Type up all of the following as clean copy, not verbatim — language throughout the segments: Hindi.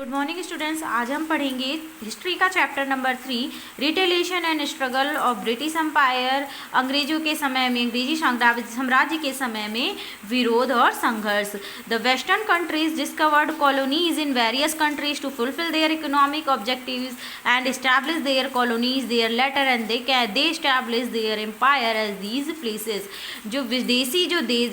Good morning students. आज हम पढ़ेंगे हिस्ट्री का chapter number 3, retaliation and struggle of British empire. अंग्रेजों के समय में, अंग्रेजी साम्राज्य के समय में विरोध और संघर्ष। The western countries discovered colonies in various countries to fulfil their economic objectives and establish their colonies there later and they establish their empire as these places. जो विदेशी जो देश,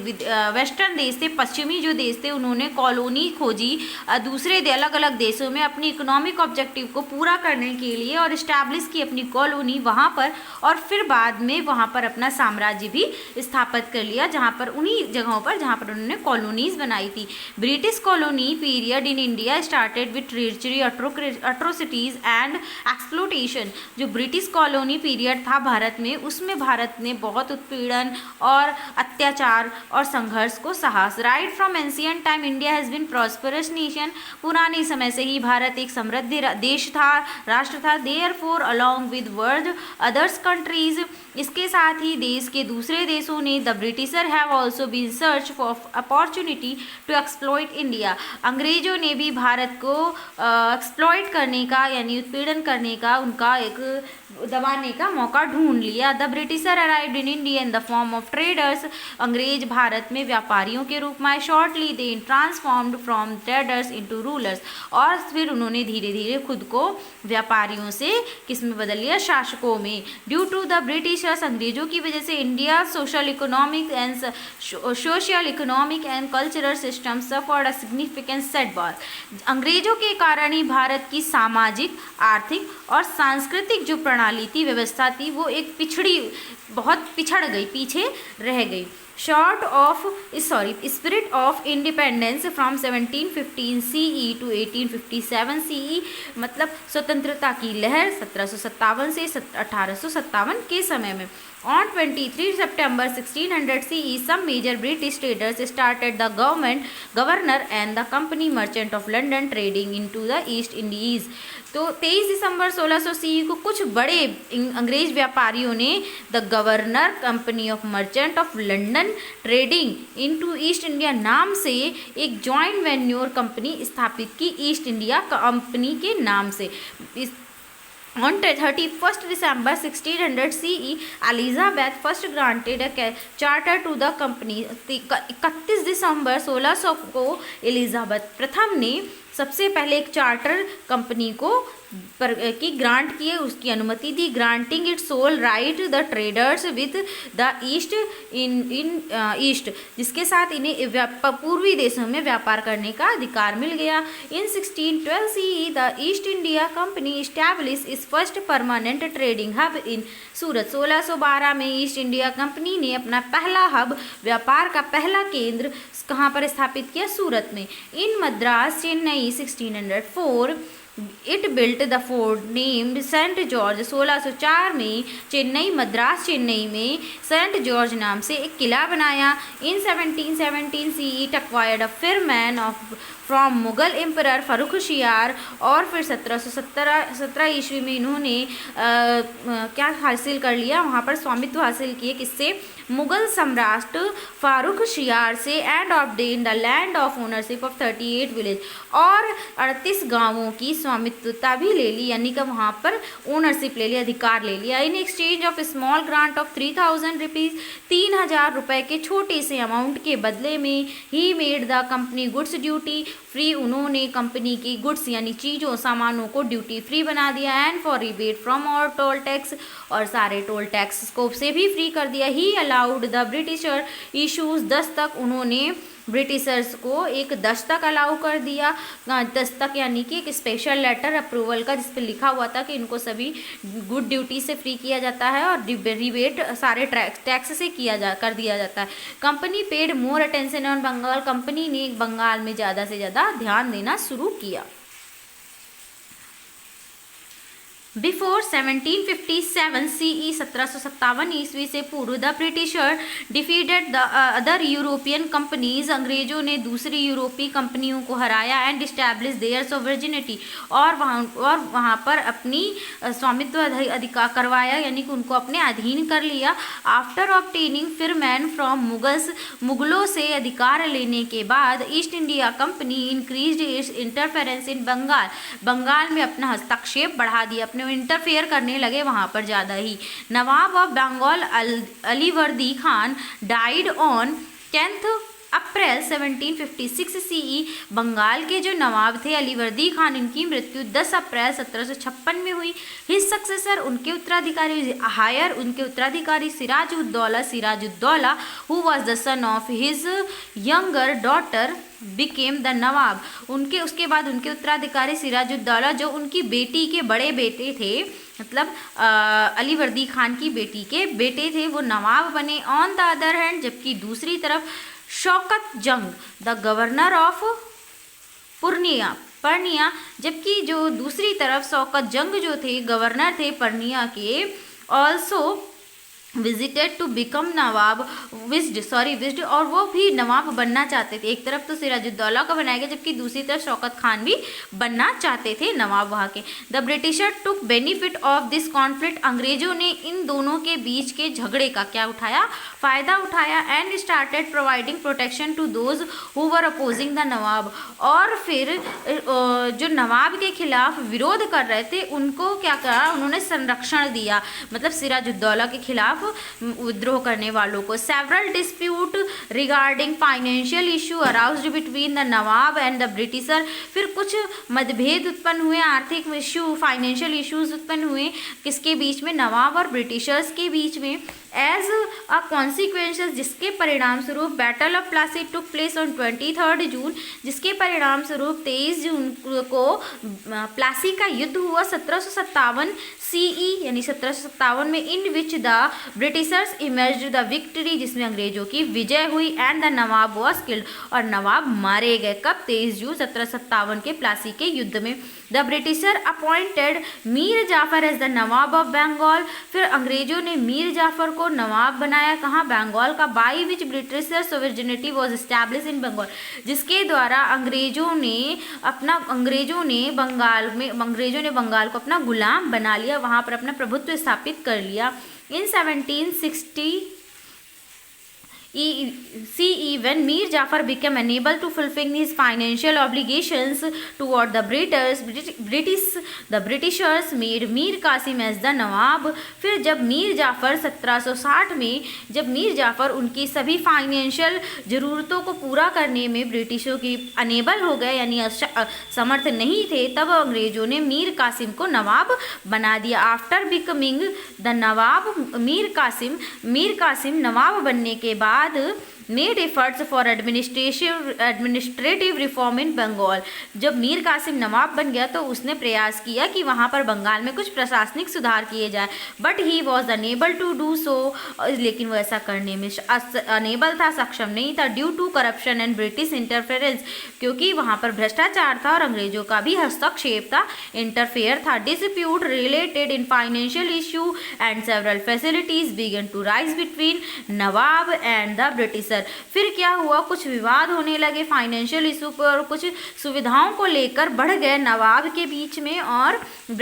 वेस्टर्न देश थे, पश्चिमी जो देश थे, उन्होंने कॉलोनी खोजी दूसरे अलग अलग देशों में अपनी इकोनॉमिक ऑब्जेक्टिव को पूरा करने के लिए और इस्टेब्लिश की अपनी कॉलोनी वहाँ पर, और फिर बाद में वहाँ पर अपना साम्राज्य भी स्थापित कर लिया, जहाँ पर उन्हीं जगहों पर जहाँ पर उन्होंने कॉलोनीज बनाई थी। British colony period in India started with treasury, atrocities and exploitation. जो ब्रिटिश कॉलोनी पीरियड था भारत में, उसमें भारत ने बहुत उत्पीड़न और अत्याचार और संघर्ष को सहा। Right from ancient time India has been prosperous nation. पुराने समय से ही भारत एक समृद्ध देश था, राष्ट्र था। Therefore along with world others countries, इसके साथ ही देश के दूसरे देशों ने, the Britisher have also been search for opportunity to exploit India. अंग्रेजों ने भी भारत को एक्सप्लॉइट करने का यानी उत्पीड़न करने का, उनका एक दबाने का मौका ढूंढ लिया। The britisher arrived in India in the form of traders. अंग्रेज भारत में व्यापारियों के रूप में। Shortly they transformed from traders into rulers, और फिर उन्होंने धीरे धीरे खुद को व्यापारियों से किस में बदल लिया? शासकों में। ड्यू टू द ब्रिटिशर्स, अंग्रेजों की वजह से India social economic and cultural system suffered a significant setback. अंग्रेजों के कारण ही भारत की सामाजिक, आर्थिक और सांस्कृतिक जो प्रणाली थी, व्यवस्था थी, वो एक बहुत पिछड़ गई, पीछे रह गई। Spirit of independence from 1715 CE to 1857 CE, मतलब स्वतंत्रता की लहर 1757 से 1857 के समय में। On 23 September 1600 CE, some major British traders started the governor and the company merchant of London trading into the East Indies। तो 23 दिसंबर 1600 CE को कुछ बड़े अंग्रेज व्यापारियों ने the governor company of merchant of London trading into east India नाम से एक जॉइंट वेन्योर कंपनी स्थापित की, ईस्ट इंडिया कंपनी के नाम से। On 31st December 1600 CE, Elizabeth first granted a charter to the company। 31 दिसंबर 1600 को एलिजाबेथ प्रथम ने सबसे पहले एक चार्टर कंपनी को की ग्रांट किए, उसकी अनुमति दी। Granting it sole right the traders with the East in East, जिसके साथ इन्हें पूर्वी देशों में व्यापार करने का अधिकार मिल गया। In 1612 CE the East India Company establish is first permanent trading hub in Surat. 1612 में ईस्ट इंडिया कंपनी ने अपना पहला हब, व्यापार का पहला केंद्र कहाँ पर स्थापित किया? सूरत में। In Madras Chennai 1604 it built the fort named Saint George. 1604 में चेन्नई, मद्रास चेन्नई में सेंट जॉर्ज नाम से एक किला बनाया। In 1717 CE it acquired a firman of from Mughal emperor Farrukhsiyar, और फिर 1717 ईस्वी में इन्होंने क्या हासिल कर लिया? वहाँ पर स्वामित्व हासिल किए, किससे? मुगल सम्राट फारुखशियार से, and obtain the land of ownership of 38 village, और 38 गांवों की स्वामित्वता भी ले ली, यानी कि वहाँ पर ओनरशिप ले लिया, अधिकार ले लिया। In exchange of small grant of 3000 rupees, 3000 रुपये के छोटे से अमाउंट के बदले में he made the company goods duty free. उन्होंने कंपनी की गुड्स यानी चीज़ों, सामानों को ड्यूटी फ्री बना दिया। एंड फॉर रिबेट फ्रॉम और टोल टैक्स, और सारे टोल टैक्स को से भी फ्री कर दिया। ही allowed the britisher issues Dastak, उन्होंने ब्रिटिशर्स को एक दस्तक अलाउ कर दिया। दस्तक यानी कि एक स्पेशल लेटर अप्रूवल का, जिस पर लिखा हुआ था कि इनको सभी गुड ड्यूटी से फ्री किया जाता है और रिबेट सारे टैक्स से कर दिया जाता है। Company paid more attention on Bengal, company ने बंगाल में ज़्यादा से ज़्यादा ध्यान देना शुरू किया। बिफोर 1757 CE 1757 ईस्वी से पूर्व the britisher defeated the other European companies, अंग्रेजों ने दूसरी यूरोपीय कंपनियों को हराया एंड इस्टेब्लिश देयर सॉवरेनिटी, और वहाँ पर अपनी स्वामित्व अधिकार करवाया, यानी कि उनको अपने अधीन कर लिया। आफ्टर ऑब्टेनिंग फिर मैन फ्रॉम मुगलों से अधिकार लेने के बाद East India Company increased its interference in Bengal में अपना हस्तक्षेप बढ़ा दिया, अपने इंटरफेयर करने लगे वहाँ पर ज़्यादा ही। Nawab of Bengal Alivardi Khan died on 10 April 1756 CE। Bengal के जो नवाब थे अलीवर्दी खान, इनकी मृत्यु 10 अप्रैल 1756 में हुई। हिज सक्सेसर, उनके उत्तराधिकारी Sirajuddaulah who was the son of his younger daughter became the Nawab. उसके बाद उनके उत्तराधिकारी सिराजुद्दौला, जो उनकी बेटी के बड़े बेटे थे, मतलब अलीवर्दी खान की बेटी के बेटे थे, वो नवाब बने। ऑन द अदर हैंड, जबकि दूसरी तरफ शौकत जंग द गवर्नर ऑफ पूर्णिया, जबकि जो दूसरी तरफ शौकत जंग जो थे गवर्नर थे पूर्णिया के, ऑल्सो विजिटेड टू बिकम नवाब विज्ड, और वो भी नवाब बनना चाहते थे। एक तरफ तो सिराजुद्दौला को बनाया गया, जबकि दूसरी तरफ शौकत खान भी बनना चाहते थे नवाब वहाँ के। The britisher took benefit of this conflict, अंग्रेजों ने इन दोनों के बीच के झगड़े का क्या उठाया, फ़ायदा उठाया। And started providing protection to those who were opposing the Nawab, और फिर जो नवाब के खिलाफ विरोध कर रहे थे उनको क्या करा, उन्होंने संरक्षण दिया, मतलब सिराजुद्दौला के खिलाफ विद्रोह करने वालों को। Several dispute regarding financial issue aroused between the Nawab and the britisher, फिर कुछ मतभेद उत्पन्न हुए, आर्थिक इशू, फाइनेंशियल इश्यूज उत्पन्न हुए, किसके बीच में, नवाब और ब्रिटिशर्स के बीच में। एज अ कॉन्सिक्वेंसेस, जिसके परिणाम स्वरूप battle of Plassey took place on 23 जून, जिसके परिणाम स्वरूप 23 जून को प्लासी का युद्ध हुआ 1757 CE, यानी 1757 में, in which the Britishers emerged the victory, जिसमें अंग्रेजों की विजय हुई। And the Nawab was killed, और नवाब मारे गए। कब, 23 जून 1757 के प्लासी के युद्ध में। The Britisher appointed Mir Jafar as the nawab of Bengal, फिर अंग्रेजों ने मीर जाफर को नवाब बनाया, कहाँ, बंगाल का। By which Britisher sovereignty was establish in Bengal, जिसके द्वारा अंग्रेजों ने बंगाल को अपना गुलाम बना लिया, वहाँ पर अपना प्रभुत्व स्थापित कर लिया। इन 1760 CE, when Mir Jafar became unable to fulfill his financial obligations toward the Britishers made Mir Qasim as the Nawab। फिर जब मीर जाफ़र 1760 में, जब मीर जाफ़र उनकी सभी फाइनेंशियल ज़रूरतों को पूरा करने में ब्रिटिशों की अनेबल हो गए, यानी समर्थ नहीं थे, तब अंग्रेज़ों ने मीर कासिम को नवाब बना दिया। After becoming the nawab, Mir Kasim नवाब बनने के बाद made efforts for administrative reform in Bengal. जब मीर कासिम नवाब बन गया तो उसने प्रयास किया कि वहाँ पर बंगाल में कुछ प्रशासनिक सुधार किए जाए, but he was unable to do so, लेकिन वो ऐसा करने में अनेबल था, सक्षम नहीं था, due to corruption and British interference, क्योंकि वहाँ पर भ्रष्टाचार था और अंग्रेजों का भी हस्तक्षेप था, इंटरफेयर था। Dispute related in financial issue and several facilities began to rise between nawab and the British. फिर क्या हुआ, कुछ विवाद होने लगे फाइनेंशियल इशू पर, कुछ सुविधाओं को लेकर बढ़ गए नवाब के बीच में और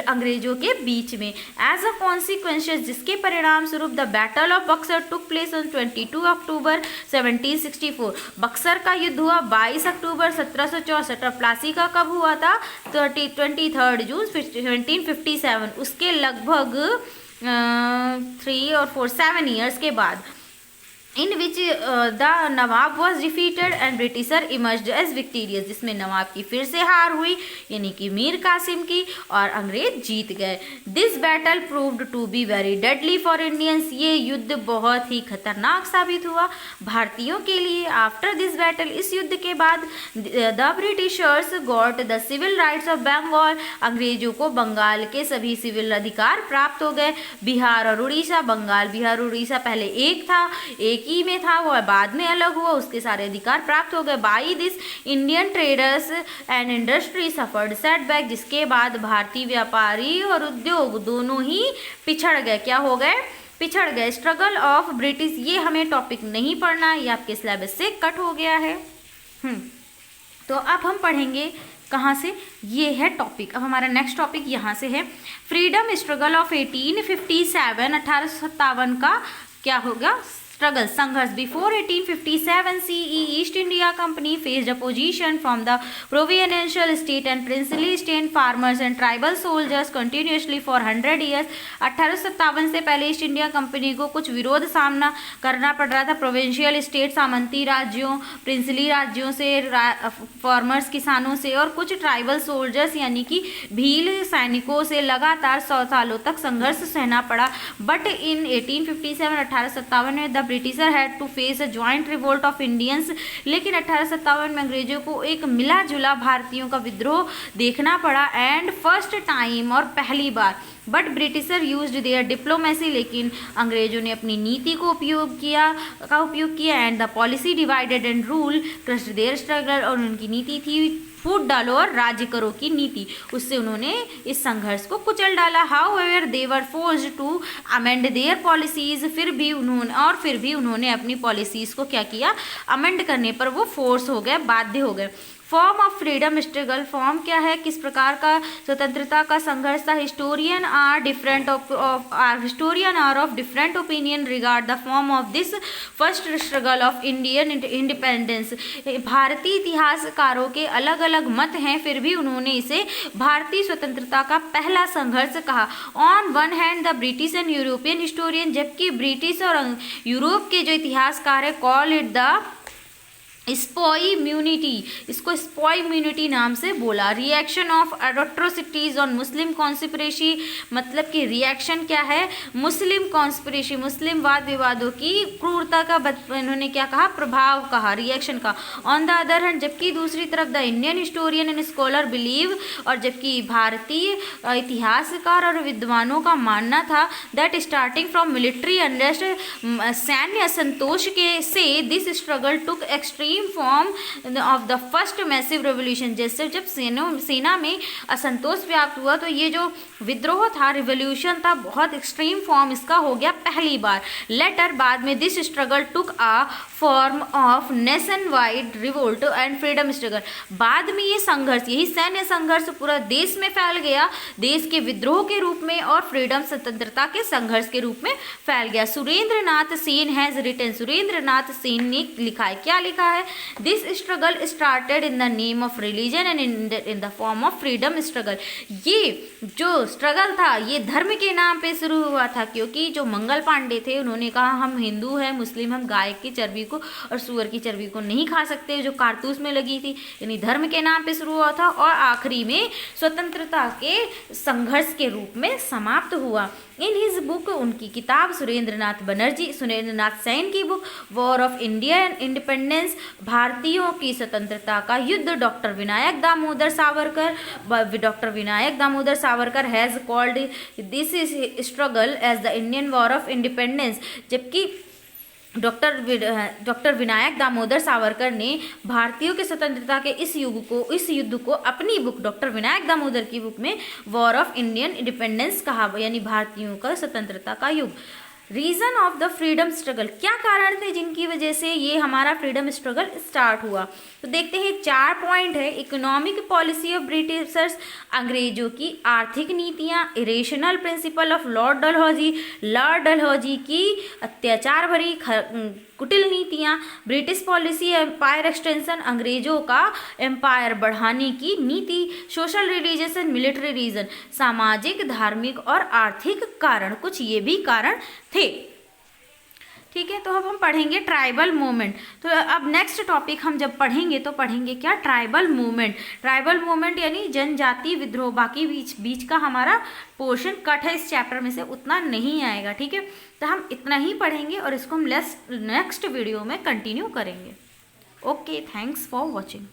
अंग्रेजों के बीच में। एज अ कॉन्सिक्वेंसेस, जिसके परिणाम स्वरूप the battle of Buxar took place on 22 अक्टूबर 1764। बक्सर का युद्ध हुआ 22 अक्टूबर 1764। प्लासी का कब हुआ था, 23 जून 1757, उसके लगभग 7 ईयर्स के बाद। In which the Nawab was defeated and Britisher emerged as victorious, जिसमें नवाब की फिर से हार हुई, यानी कि मीर कासिम की, और अंग्रेज जीत गए। This battle proved to be very deadly for Indians, ये युद्ध बहुत ही खतरनाक साबित हुआ भारतीयों के लिए। आफ्टर दिस बैटल, इस युद्ध के बाद, the Britishers got the civil rights of Bengal, अंग्रेजों को बंगाल के सभी सिविल अधिकार प्राप्त हो गए। बिहार और उड़ीसा, बंगाल, बिहार, उड़ीसा पहले एक था, एक एक ही में था, वो बाद में अलग हुआ, उसके सारे अधिकार प्राप्त हो गए। By this Indian traders and industry suffered setback, जिसके बाद भारतीय व्यापारी और उद्योग दोनों ही पिछड़ गए। क्या हो गए? पिछड़ गए। स्ट्रगल ऑफ ब्रिटिश, ये हमें टॉपिक नहीं पढ़ना, ये आपके सिलेबस से कट हो गया है। तो अब हम पढ़ेंगे कहाँ से? ये है टॉपिक। अब हमारा नेक्स्ट टॉपिक यहाँ से है, फ्रीडम स्ट्रगल ऑफ 1857, 1857 का क्या होगा? स्ट्रगल, संघर्ष। Before 1857 CE east India company faced opposition from the provincial state and princely state farmers and tribal soldiers continuously for 100 years. 1857 से पहले ईस्ट इंडिया कंपनी को कुछ विरोध सामना करना पड़ रहा था प्रोविंशियल स्टेट, सामंती राज्यों, प्रिंसली राज्यों से, फार्मर्स किसानों से, और कुछ ट्राइबल सोल्जर्स यानी कि भील सैनिकों से लगातार 100 सालों तक संघर्ष सहना पड़ा। बट इन 1857 1857 में the Britisher had to face a joint revolt of Indians, लेकिन 1857 में अंग्रेजों को एक मिला जुला भारतीयों का विद्रोह देखना पड़ा। एंड फर्स्ट टाइम, और पहली बार, but Britisher used their diplomacy, लेकिन अंग्रेजों ने अपनी नीति को उपयोग किया and the policy divided and rule crushed their struggle, और उनकी नीति थी फूट डालो और राज्य करो की नीति, उससे उन्होंने इस संघर्ष को कुचल डाला। However they were forced to amend their policies, फिर भी उन्होंने अपनी पॉलिसीज को क्या किया? अमेंड करने पर वो फोर्स हो गए, बाध्य हो गए। Form of freedom struggle, form क्या है? किस प्रकार का स्वतंत्रता का संघर्ष था? Historian are of different opinion regard the form of this first struggle of Indian independence. भारतीय इतिहासकारों के अलग अलग मत हैं, फिर भी उन्होंने इसे भारतीय स्वतंत्रता का पहला संघर्ष कहा। On one hand the British and European historian, जबकि ब्रिटिश और यूरोप के जो इतिहासकार है, कॉल इट द स्पॉइम्यूनिटी, इसको स्पॉइम्यूनिटी नाम से बोला। Reaction of atrocities on Muslim conspiracy, मतलब कि रिएक्शन क्या है? मुस्लिम कॉन्स्पिरेसी, मुस्लिम वाद विवादों की क्रूरता का इन्होंने क्या कहा? प्रभाव कहा, रिएक्शन का। ऑन द अदर हैंड, जबकि दूसरी तरफ the Indian historian and scholar believe, और जबकि भारतीय इतिहासकार और विद्वानों का मानना था that starting from military unrest, सैन्य असंतोष के से this struggle took extreme form of the first massive revolution, जैसे जब सेना में असंतोष व्याप्त हुआ तो ये जो विद्रोह था, रिवोल्यूशन था, बहुत एक्सट्रीम फॉर्म इसका हो गया पहली बार। लेटर, बाद में this struggle took a form of nation wide revolt and freedom struggle, बाद में ये संघर्ष, यही सैन्य संघर्ष पूरा देश में फैल गया, देश के विद्रोह के रूप में और फ्रीडम स्वतंत्रता के संघर्ष के रूप में फैल गया। सुरेंद्र नाथ सेन हैज रिटन, सुरेंद्र नाथ सेन ने लिखा है, क्या लिखा है? This struggle started in the name of religion and in the form of freedom struggle, ये जो स्ट्रगल था ये धर्म के नाम पे शुरू हुआ था, क्योंकि जो मंगल पांडे थे उन्होंने कहा हम हिंदू हैं, मुस्लिम, हम गाय की चर्बी को और सुअर की चर्बी को नहीं खा सकते, जो कारतूस में लगी थी, यानी धर्म के नाम पे शुरू हुआ था और आखिरी में स्वतंत्रता के संघर्ष के रूप में समाप्त हुआ। इन हिज बुक, उनकी किताब सुरेंद्र नाथ सेन की book war of India and independence, भारतीयों की स्वतंत्रता का युद्ध, doctor Vinayak Damodar Savarkar has called this struggle as the Indian war of independence, जबकि डॉक्टर विनायक दामोदर सावरकर ने भारतीयों के स्वतंत्रता के इस युद्ध को अपनी बुक, डॉक्टर विनायक दामोदर की बुक में वॉर ऑफ इंडियन इंडिपेंडेंस कहा, यानी भारतीयों का स्वतंत्रता का युग। Reason of the freedom struggle, क्या कारण थे जिनकी वजह से ये हमारा फ्रीडम स्ट्रगल स्टार्ट हुआ? तो देखते हैं, 4 पॉइंट है। इकोनॉमिक पॉलिसी ऑफ ब्रिटिशर्स, अंग्रेजों की आर्थिक नीतियाँ, irrational principle of Lord Dalhousie की अत्याचार भरी कुटिल नीतियाँ, ब्रिटिश पॉलिसी एम्पायर एक्सटेंशन, अंग्रेजों का एम्पायर बढ़ाने की नीति, social religious and military reason, सामाजिक, धार्मिक और आर्थिक कारण, कुछ ये भी कारण थे। ठीक है, तो अब हम पढ़ेंगे ट्राइबल मूवमेंट। तो अब नेक्स्ट टॉपिक हम जब पढ़ेंगे तो पढ़ेंगे क्या? ट्राइबल मूवमेंट यानी जनजातीय विद्रोह। बाकी बीच का हमारा पोर्शन कट है इस चैप्टर में से, उतना नहीं आएगा। ठीक है, तो हम इतना ही पढ़ेंगे और इसको हम नेक्स्ट वीडियो में कंटिन्यू करेंगे। Okay, thanks for watching.